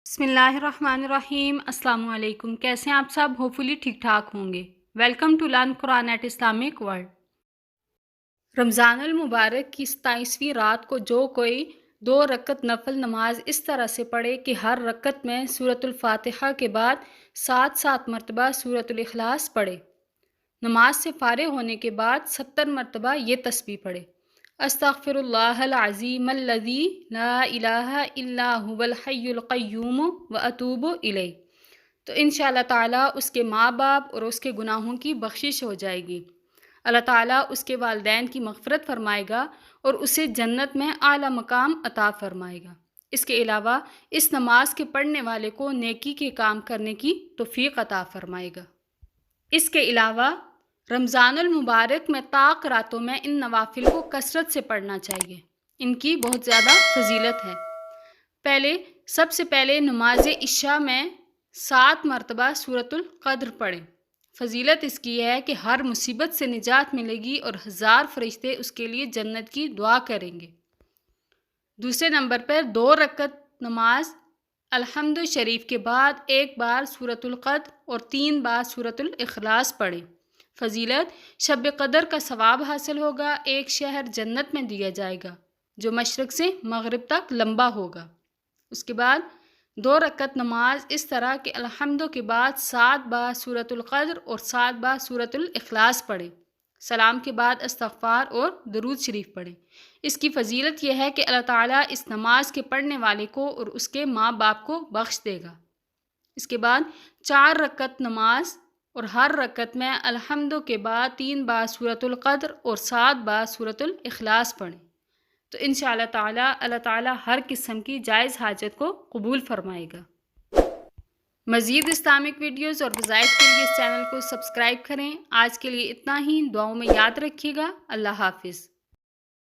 بسم اللہ الرحمن الرحیم۔ السلام علیکم، کیسے ہیں آپ سب؟ ہوپفلی ٹھیک ٹھاک ہوں گے۔ Welcome to learn Quran at Islamic world. Ramzan المبارک کی 27ویں رات کو جو کوئی 2 رکعت نفل نماز اس طرح سے پڑھے کہ ہر رکعت میں سورۃ الفاتحہ کے بعد 7 مرتبہ سورۃ الاخلاص پڑھے، نماز سے فارغ ہونے کے بعد 70 مرتبہ یہ تسبیح پڑھے: استغفر اللہ العظیم الذی لا الہ الا هو الحی القیوم واتوب الیہ، تو انشاءاللہ تعالیٰ اس کے ماں باپ اور اس کے گناہوں کی بخشش ہو جائے گی۔ اللہ تعالیٰ اس کے والدین کی مغفرت فرمائے گا اور اسے جنت میں اعلیٰ مقام عطا فرمائے گا۔ اس کے علاوہ اس نماز کے پڑھنے والے کو نیکی کے کام کرنے کی توفیق عطا فرمائے گا۔ اس کے علاوہ رمضان المبارک میں طاق راتوں میں ان نوافل کو کثرت سے پڑھنا چاہیے، ان کی بہت زیادہ فضیلت ہے۔ سب سے پہلے نماز عشاء میں 7 مرتبہ سورۃ القدر پڑھیں۔ فضیلت اس کی ہے کہ ہر مصیبت سے نجات ملے گی اور 1000 فرشتے اس کے لیے جنت کی دعا کریں گے۔ دوسرے نمبر پر 2 رکعت نماز الحمد شریف کے بعد 1 بار سورۃ القدر اور 3 بار سورۃ الاخلاص پڑھیں۔ فضیلت: شب قدر کا ثواب حاصل ہوگا، ایک شہر جنت میں دیا جائے گا جو مشرق سے مغرب تک لمبا ہوگا۔ اس کے بعد 2 رکعت نماز اس طرح کہ الحمد کے بعد 7 بار سورۃ القدر اور 7 بار سورۃ الاخلاص پڑھیں، سلام کے بعد استغفار اور درود شریف پڑھیں۔ اس کی فضیلت یہ ہے کہ اللہ تعالیٰ اس نماز کے پڑھنے والے کو اور اس کے ماں باپ کو بخش دے گا۔ اس کے بعد 4 رکعت نماز اور ہر رکعت میں الحمد کے بعد 3 بار سورۃ القدر اور 7 بار سورۃ الاخلاص پڑھیں، تو انشاءاللہ تعالیٰ اللہ تعالیٰ ہر قسم کی جائز حاجت کو قبول فرمائے گا۔ مزید اسلامک ویڈیوز اور وظائف کے لیے اس چینل کو سبسکرائب کریں۔ آج کے لیے اتنا ہی، دعاؤں میں یاد رکھیے گا۔ اللہ حافظ۔